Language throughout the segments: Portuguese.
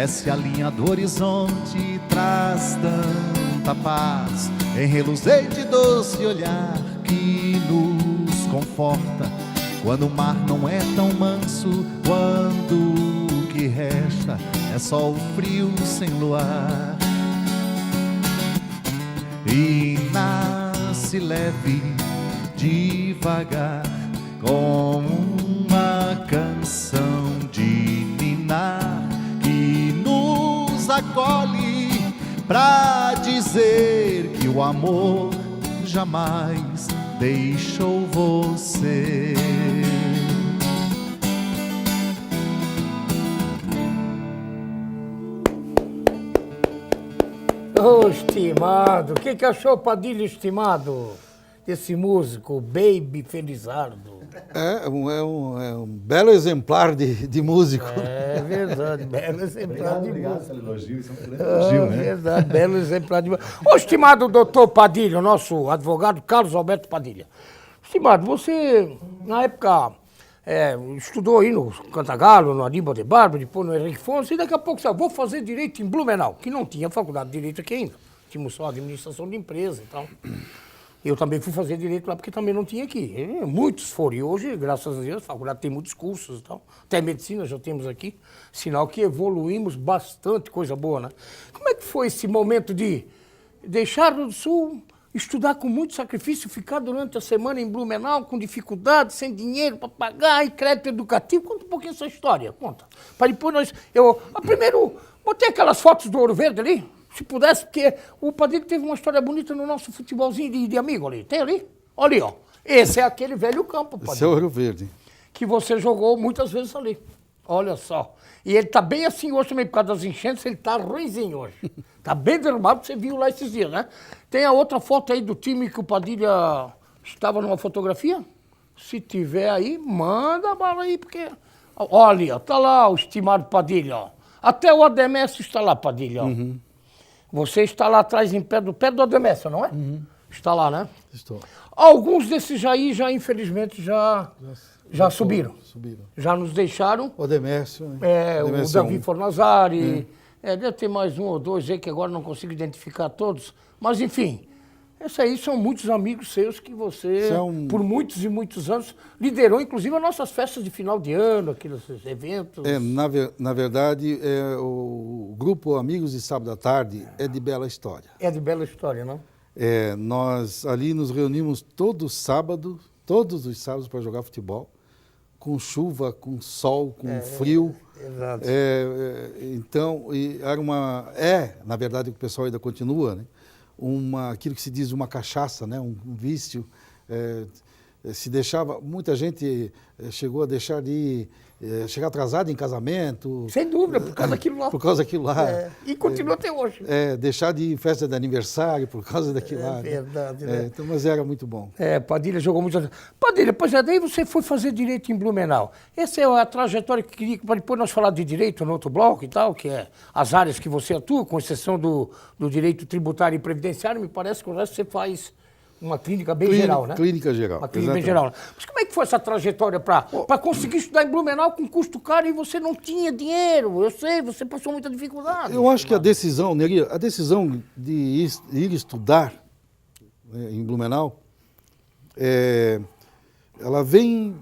desce a linha do horizonte e traz tanta paz, em reluzer de doce olhar que nos conforta, quando o mar não é tão manso, quando o que resta é só o frio sem luar. E nasce leve, devagar, como uma canção de ninar que nos acolhe pra dizer que o amor jamais deixou você. Ô, estimado, o que achou, Padilha, estimado, desse músico, Baby Felizardo? É um belo exemplar de músico. É verdade, belo exemplar de Obrigado músico. pelo elogio, isso é um grande elogio, né? Verdade, belo exemplar de músico. Ô, estimado doutor Padilha, nosso advogado Carlos Alberto Padilha. Estimado, você, na época, estudou aí no Cantagalo, no Aníbal de Barba, depois no Henrique Fonso, e daqui a pouco você vou fazer Direito em Blumenau, que não tinha faculdade de Direito aqui ainda. Tínhamos só administração de empresa e tal. Eu também fui fazer Direito lá porque também não tinha aqui. Muitos foram, e hoje, graças a Deus, a faculdade tem muitos cursos e tal. Até Medicina já temos aqui. Sinal que evoluímos bastante, coisa boa, né? Como é que foi esse momento de deixar do Sul, estudar com muito sacrifício, ficar durante a semana em Blumenau com dificuldade, sem dinheiro para pagar, e crédito educativo? Conta um pouquinho essa história, conta. Para depois primeiro, botei aquelas fotos do Ouro Verde ali, se pudesse, porque o Padilha teve uma história bonita no nosso futebolzinho de amigo ali. Tem ali? Olha ali, ó. Esse é aquele velho campo, Padilha. Esse é o Ouro Verde. Que você jogou muitas vezes ali. Olha só. E ele tá bem assim hoje também, por causa das enchentes, ele tá ruinzinho hoje. Tá bem derrubado, você viu lá esses dias, né? Tem a outra foto aí do time que o Padilha estava numa fotografia? Se tiver aí, manda a bala aí, porque... Olha, tá lá o estimado Padilha, ó. Até o Ademésio está lá, Padilha, ó. Uhum. Você está lá atrás, em pé do Ademésio, não é? Uhum. Está lá, né? Estou. Alguns desses aí, infelizmente, já subiram. Já nos deixaram. O Demércio. O Davi Fornazari. Deve ter mais um ou dois aí que agora não consigo identificar todos. Mas, enfim, esses aí são muitos amigos seus que você, por muitos e muitos anos, liderou, inclusive, as nossas festas de final de ano, aqueles eventos. Na verdade, o grupo Amigos de Sábado à Tarde é de bela história. É de bela história, não? Nós ali nos reunimos todos os sábados para jogar futebol, com chuva, com sol, com frio. Exato. Então, na verdade, o pessoal ainda continua, né? Aquilo que se diz uma cachaça, né? Um vício. Se deixava, muita gente chegou a deixar de chegar atrasado em casamento. Sem dúvida, por causa daquilo lá. Por causa daquilo lá. E continua até hoje. Deixar de ir em festa de aniversário por causa daquilo lá. Verdade, né? Então, mas era muito bom. Padilha jogou muito. Padilha, pois daí você foi fazer Direito em Blumenau. Essa é a trajetória que queria, para depois nós falar de Direito no outro bloco e tal, que é as áreas que você atua, com exceção do Direito Tributário e Previdenciário, me parece que o resto você faz uma clínica bem geral, né? Clínica geral. Uma clínica bem geral. Né? Mas como é que foi essa trajetória para conseguir estudar em Blumenau com custo caro e você não tinha dinheiro? Eu sei, você passou muita dificuldade. Eu acho que a decisão de ir estudar em Blumenau, ela vem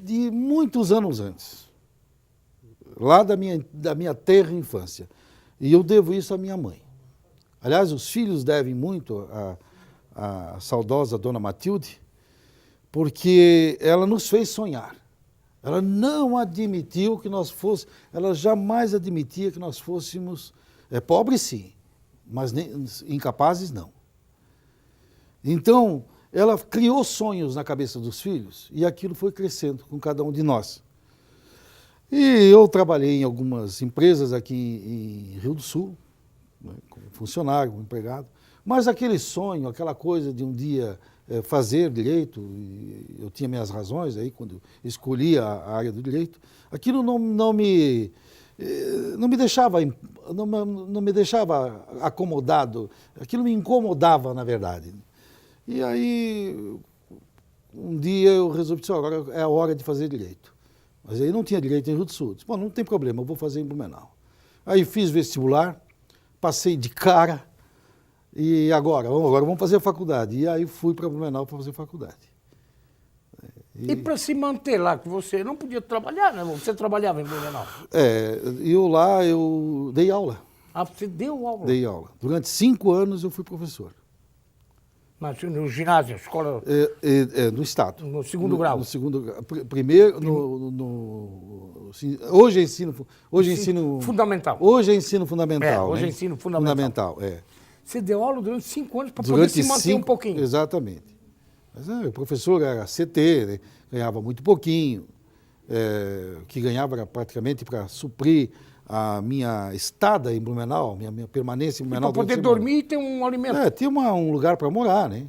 de muitos anos antes, lá da minha terra infância. E eu devo isso à minha mãe. Aliás, os filhos devem muito a saudosa Dona Matilde, porque ela nos fez sonhar. Ela não admitiu que nós fôssemos, ela jamais admitia que nós fôssemos pobres, sim, mas incapazes, não. Então, ela criou sonhos na cabeça dos filhos e aquilo foi crescendo com cada um de nós. E eu trabalhei em algumas empresas aqui em Rio do Sul, né, como funcionário, como empregado. Mas aquele sonho, aquela coisa de um dia fazer direito, eu tinha minhas razões aí quando escolhi a área do direito, aquilo não me deixava acomodado, aquilo me incomodava, na verdade. E aí, um dia eu resolvi, agora é a hora de fazer direito. Mas aí não tinha direito em Rio do Sul. Disse, não tem problema, eu vou fazer em Blumenau. Aí fiz vestibular, passei de cara, e agora vamos fazer a faculdade. E aí fui para Blumenau para fazer faculdade. E para se manter lá, que você não podia trabalhar, né? Você trabalhava em Blumenau. Eu dei aula. Ah, você deu aula? Dei aula. Durante 5 anos eu fui professor. Mas no ginásio, escola... No Estado. No segundo grau? No segundo grau. Primeiro, hoje é ensino... Fundamental. Hoje é ensino fundamental. Hoje é né? ensino fundamental. Fundamental. Você deu aula durante 5 anos para poder se manter um pouquinho. Exatamente. Mas o professor era CT, né? Ganhava muito pouquinho, que ganhava era praticamente para suprir a minha estada em Blumenau, minha permanência em Blumenau. Para poder dormir e ter um alimento. Tinha um lugar para morar, né?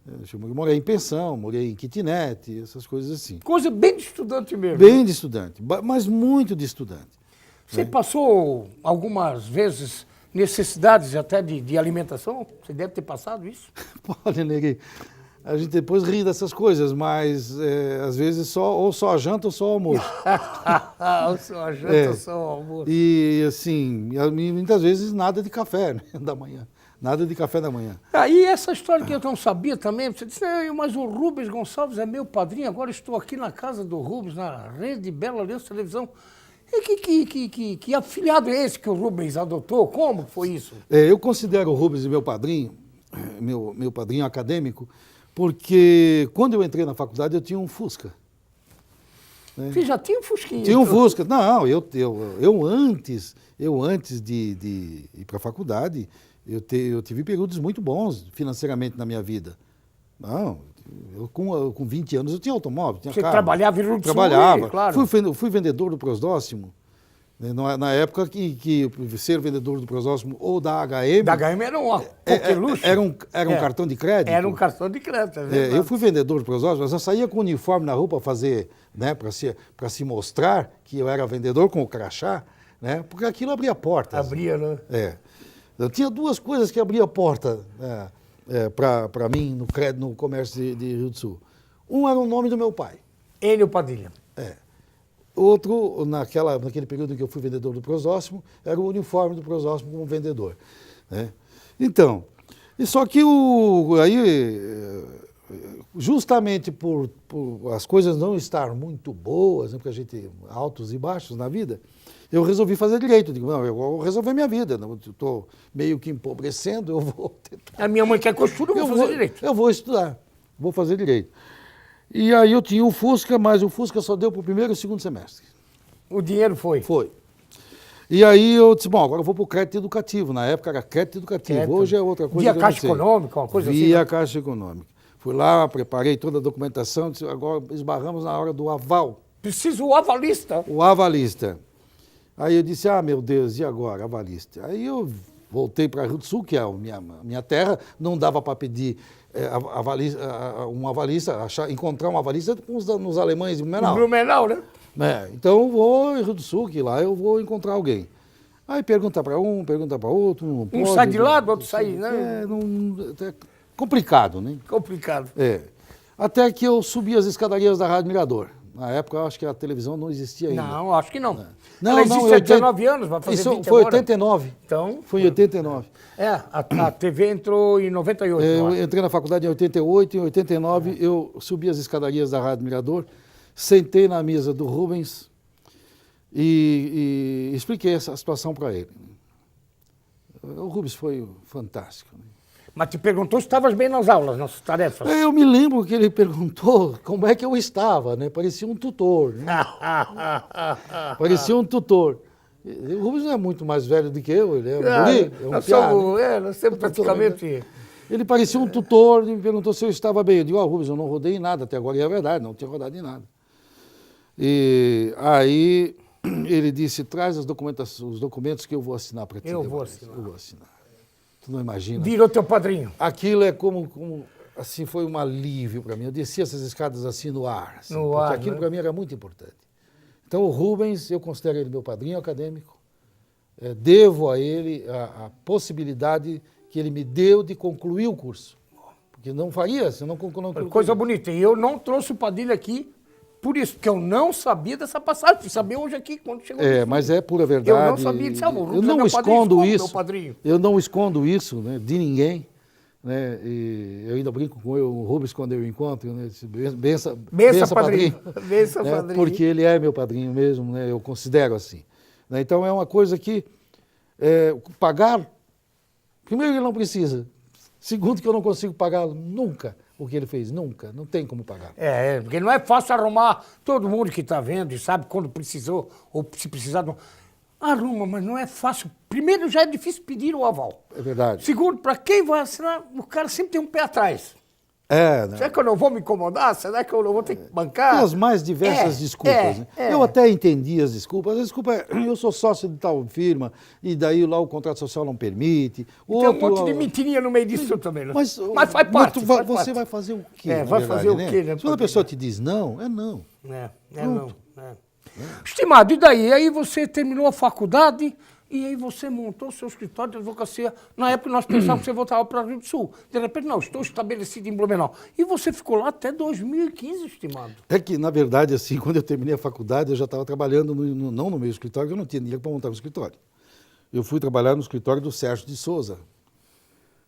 Eu morei em pensão, morei em kitnet, essas coisas assim. Coisa bem de estudante mesmo. Bem de estudante, mas muito de estudante. Você passou algumas vezes necessidades até de alimentação? Você deve ter passado isso? Pode, Neguinho. A gente depois ri dessas coisas, mas às vezes ou só janta ou só almoço. Ou só janta ou só almoço. E assim, muitas vezes nada de café, né, da manhã. Nada de café da manhã. E essa história que eu não sabia também, você disse, mas o Rubens Gonçalves é meu padrinho, agora estou aqui na casa do Rubens, na Rede Bela Aliança Televisão. E que afilhado é esse que o Rubens adotou? Como foi isso? Eu considero o Rubens meu padrinho, meu padrinho acadêmico, porque quando eu entrei na faculdade eu tinha um Fusca. Né? Você já tinha um Fusquinha? Tinha um Fusca. Não, eu antes de ir para a faculdade, eu tive períodos muito bons financeiramente na minha vida. Não, eu com 20 anos eu tinha automóvel, tinha Você carro. Trabalhava em Rio do Sul, Trabalhava, claro. Fui vendedor do Prosdóximo. Na época que ser vendedor do Prosdóximo ou da HM... Da HM era um coqueluche. Era um cartão de crédito. Era um cartão de crédito, eu fui vendedor do Prosdóximo, mas eu saía com o uniforme na rua para fazer, né, para se mostrar que eu era vendedor com o crachá, né, porque aquilo abria portas. Abria, né? Eu tinha 2 coisas que abria porta para mim no comércio de Rio do Sul. Um era o nome do meu pai. Enio Padilha. Outro, naquele período em que eu fui vendedor do Prosdóximo, era o uniforme do Prosdóximo como vendedor. Né? Então, só que justamente por as coisas não estar muito boas, né, porque a gente altos e baixos na vida, eu resolvi fazer direito. Digo, não, eu vou resolver minha vida. Eu estou meio que empobrecendo, eu vou tentar. A minha mãe quer que eu estude, eu vou fazer direito. Eu vou estudar, vou fazer direito. E aí eu tinha um Fusca, mas o Fusca só deu para o 1º e 2º semestre. O dinheiro foi? Foi. E aí eu disse, bom, agora eu vou para o crédito educativo. Na época era crédito educativo, hoje é outra coisa. Via Caixa Econômica, uma coisa assim? Via Caixa Econômica. Fui lá, preparei toda a documentação, disse, agora esbarramos na hora do aval. Preciso o avalista. O avalista. Aí eu disse, meu Deus, e agora, avalista? Aí eu voltei para Rio do Sul, que é a minha terra, não dava para pedir um avalista, encontrar um avalista nos alemães de Blumenau. Blumenau, né? Então eu vou em Rio do Sul, que lá eu vou encontrar alguém. Aí pergunta para um, pergunta para outro. Um sai de lado, outro sai, né? É complicado, né? Complicado. Até que eu subi as escadarias da Rádio Mirador. Na época, eu acho que a televisão não existia ainda. Não, acho que não. Ela existe há 19 anos, vai fazer 20 foi agora. 89. Então... Foi em 89. A TV entrou em 98. Eu entrei na faculdade em 88, em 89 eu subi as escadarias da Rádio Mirador, sentei na mesa do Rubens e expliquei essa situação para ele. O Rubens foi fantástico. Né? Mas te perguntou se estavas bem nas aulas, nas tarefas. Eu me lembro que ele perguntou como é que eu estava, né? Parecia um tutor. Né? Parecia um tutor. O Rubens não é muito mais velho do que eu, ele é um guri, é um piá, né? Nós somos praticamente... Ele parecia um tutor e me perguntou se eu estava bem. Eu digo, Rubens, eu não rodei em nada até agora, e é verdade, não tinha rodado em nada. E aí ele disse, traz os documentos que eu vou assinar para ti. Eu vou assinar. Eu vou assinar. Tu não imagina. Virou teu padrinho. Aquilo é como assim, foi um alívio para mim. Eu desci essas escadas assim no ar. Assim, no porque ar, aquilo né? para mim era muito importante. Então o Rubens, eu considero ele meu padrinho acadêmico. Devo a ele a possibilidade que ele me deu de concluir o curso. Porque não faria, se não concluir. Coisa bonita. E eu não trouxe o Padilha aqui por isso que eu não sabia dessa passagem. Fui saber hoje aqui, quando chegou. Mas é pura verdade. Eu não sabia disso. Eu não escondo isso. Eu não escondo isso, né, de ninguém. Né? E eu ainda brinco com o Rubens quando eu encontro, né? Bença padrinho. Bença né? padrinho. Porque ele é meu padrinho mesmo, né? Eu considero assim. Né? Então é uma coisa que pagar, primeiro ele não precisa, segundo que eu não consigo pagar nunca o que ele fez, nunca, não tem como pagar. Porque não é fácil arrumar, todo mundo que está vendo e sabe quando precisou, ou se precisar de arruma, mas não é fácil. Primeiro, já é difícil pedir o aval. É verdade. Segundo, para quem vai assinar, o cara sempre tem um pé atrás. Né? Será que eu não vou me incomodar? Será que eu não vou ter que bancar? Tem as mais diversas desculpas. Né? Eu até entendi as desculpas. A desculpa é, eu sou sócio de tal firma, e daí lá o contrato social não permite. Tem um monte de mentirinha no meio disso também. Né? Mas faz parte. Você vai fazer o quê? Vai fazer o quê? Né? Se uma pessoa te diz não, é não. Não. Estimado, e daí? Aí você terminou a faculdade e aí você montou o seu escritório de advocacia. Na época nós pensávamos que você voltava para o Rio do Sul. De repente, não, estou estabelecido em Blumenau. E você ficou lá até 2015, estimado. É que, na verdade, assim, quando eu terminei a faculdade, eu já estava trabalhando, não no meu escritório, eu não tinha dinheiro para montar um escritório. Eu fui trabalhar no escritório do Sérgio de Souza,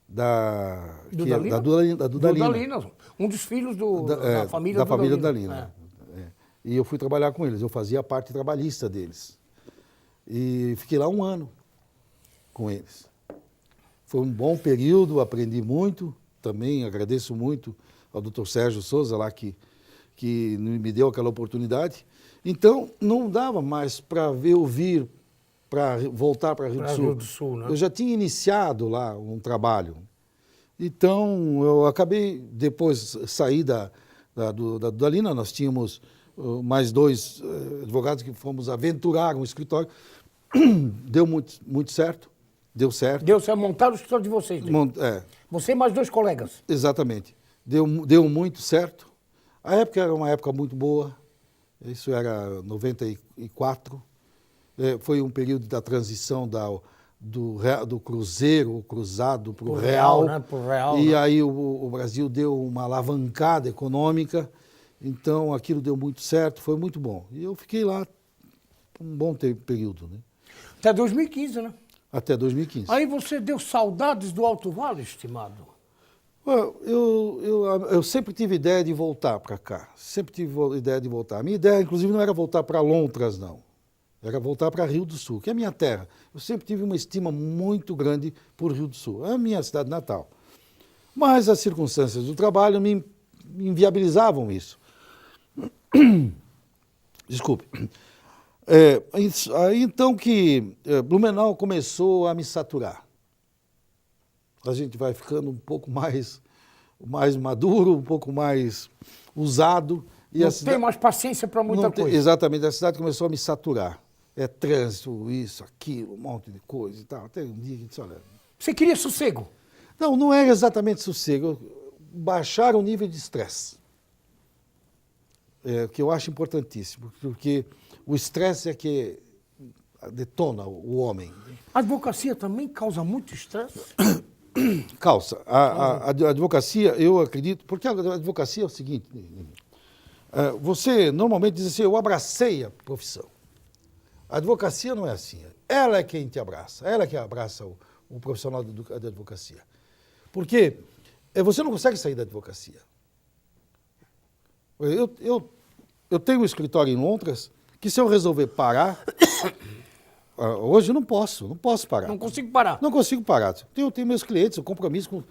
da Dudalina. Um dos filhos da família Dudalina. E eu fui trabalhar com eles, eu fazia a parte trabalhista deles. E fiquei lá 1 ano com eles. Foi um bom período, aprendi muito, também agradeço muito ao Dr. Sérgio Souza lá que me deu aquela oportunidade. Então, não dava mais para vir para voltar para Rio do Sul. Né? Eu já tinha iniciado lá um trabalho. Então, eu acabei, depois saí da Dudalina, nós tínhamos mais 2 advogados que fomos aventurar um escritório. Deu muito certo. Deu certo. Deu certo montar o escritório de vocês. Você e mais 2 colegas. Exatamente. Deu muito certo. A época era uma época muito boa. Isso era 94. Foi um período da transição do cruzeiro, o cruzado para o real. Né? Pro real. E aí o Brasil deu uma alavancada econômica. Então aquilo deu muito certo, foi muito bom. E eu fiquei lá um bom período. Né? Até 2015, né? Até 2015. Aí você deu saudades do Alto Vale, estimado? Eu sempre tive ideia de voltar para cá. Sempre tive ideia de voltar. A minha ideia, inclusive, não era voltar para Lontras, não. Era voltar para Rio do Sul, que é a minha terra. Eu sempre tive uma estima muito grande por Rio do Sul. É a minha cidade natal. Mas as circunstâncias do trabalho me inviabilizavam isso. Desculpe. Aí então que Blumenau começou a me saturar. A gente vai ficando um pouco mais maduro, um pouco mais usado. E não tem mais paciência para muita coisa. Exatamente, a cidade começou a me saturar. Trânsito, isso, aquilo, um monte de coisa e tal. Até um dia que disse, olha... Você queria sossego? Não era exatamente sossego. Baixar o nível de estresse. Que eu acho importantíssimo, porque o estresse é que detona o homem. A advocacia também causa muito estresse? Causa. A advocacia, eu acredito, porque a advocacia é o seguinte, você normalmente diz assim, eu abracei a profissão. A advocacia não é assim, ela é quem te abraça, ela é que abraça o profissional da advocacia. Porque você não consegue sair da advocacia. Eu tenho um escritório em Lontras que se eu resolver parar, hoje eu não posso parar. Não consigo parar. Não consigo parar. Eu tenho meus clientes, eu compromisso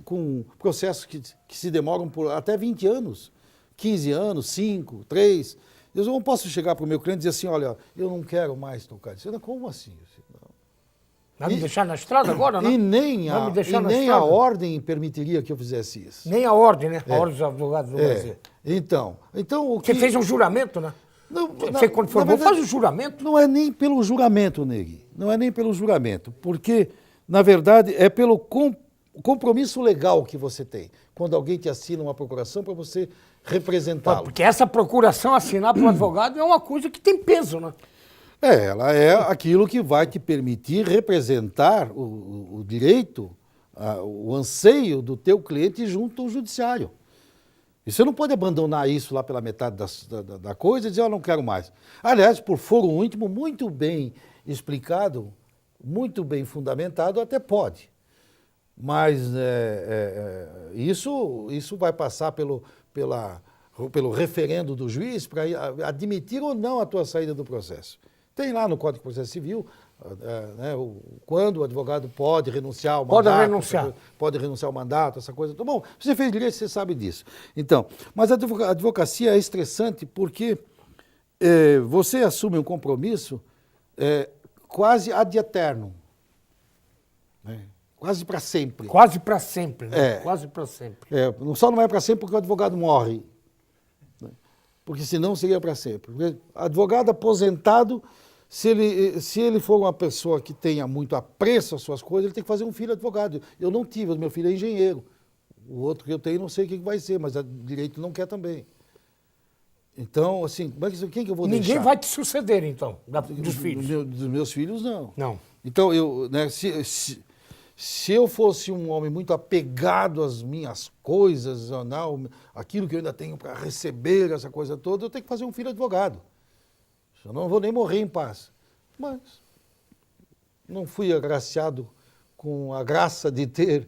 com processos que se demoram por até 20 anos, 15 anos, 5, 3. Eu não posso chegar para o meu cliente e dizer assim, olha, eu não quero mais tocar disso. Como assim? Vai me deixar na estrada agora, né? E nem a ordem permitiria que eu fizesse isso. Nem a ordem, né? A ordem dos advogados do Brasil. Então Você fez um juramento, né? Você, quando formou, faz um juramento? Não é nem pelo juramento, Negui. Não é nem pelo juramento. Porque, na verdade, é pelo compromisso legal que você tem. Quando alguém te assina uma procuração para você representá-lo. Porque essa procuração assinar para o advogado é uma coisa que tem peso, né? Ela é aquilo que vai te permitir representar o direito, o anseio do teu cliente junto ao judiciário. E você não pode abandonar isso lá pela metade da coisa e dizer, eu não quero mais. Aliás, por foro íntimo muito bem explicado, muito bem fundamentado, até pode. Mas isso vai passar pelo referendo do juiz para admitir ou não a tua saída do processo. Tem lá no Código de Processo Civil, quando o advogado pode renunciar ao mandato. Pode renunciar ao mandato, essa coisa. Bom, você fez direito, você sabe disso. Então, mas a advocacia é estressante porque você assume um compromisso quase ad eterno. Né? Quase para sempre. Quase para sempre, né? Quase para sempre. Só não é para sempre porque o advogado morre. Né? Porque senão seria para sempre. Advogado aposentado, se ele for uma pessoa que tenha muito apreço às suas coisas, ele tem que fazer um filho advogado. Eu não tive, meu filho é engenheiro. O outro que eu tenho, não sei o que vai ser, mas o direito não quer também. Então, assim, quem que eu vou deixar? Ninguém vai te suceder, então, dos filhos. Dos meus filhos, não. Não. Então, se eu fosse um homem muito apegado às minhas coisas, aquilo que eu ainda tenho para receber, essa coisa toda, eu tenho que fazer um filho advogado. Eu não vou nem morrer em paz. Mas não fui agraciado com a graça de ter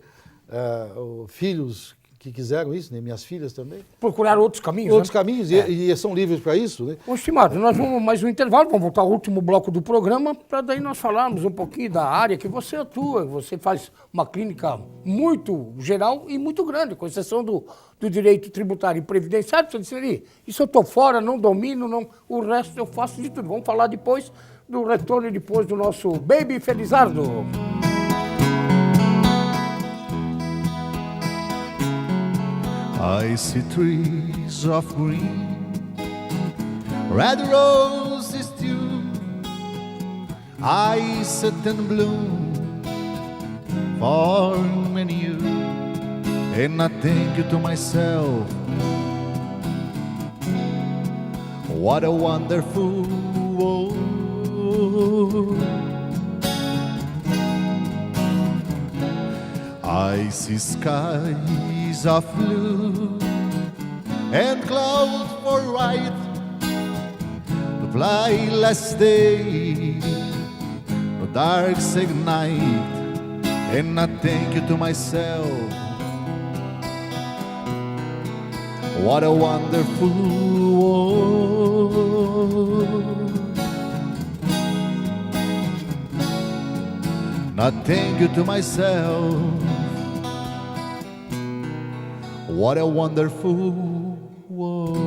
filhos que quiseram isso, nem minhas filhas também. Procurar outros caminhos. Outros caminhos, e são livres para isso. Né? Bom, estimado, nós vamos mais um intervalo, vamos voltar ao último bloco do programa, para daí nós falarmos um pouquinho da área que você atua. Você faz uma clínica muito geral e muito grande, com exceção do direito tributário e previdenciário. Você disse ali, isso eu estou fora, não domino, não, o resto eu faço de tudo. Vamos falar depois do retorno e depois do nosso Baby Felizardo. I see trees of green, red roses too. I sit and bloom for many you, and I think to myself, what a wonderful world. I see skies of blue and clouds for white, the fly last day, the dark same night, and I think to myself, what a wonderful world. I think to myself, what a wonderful world.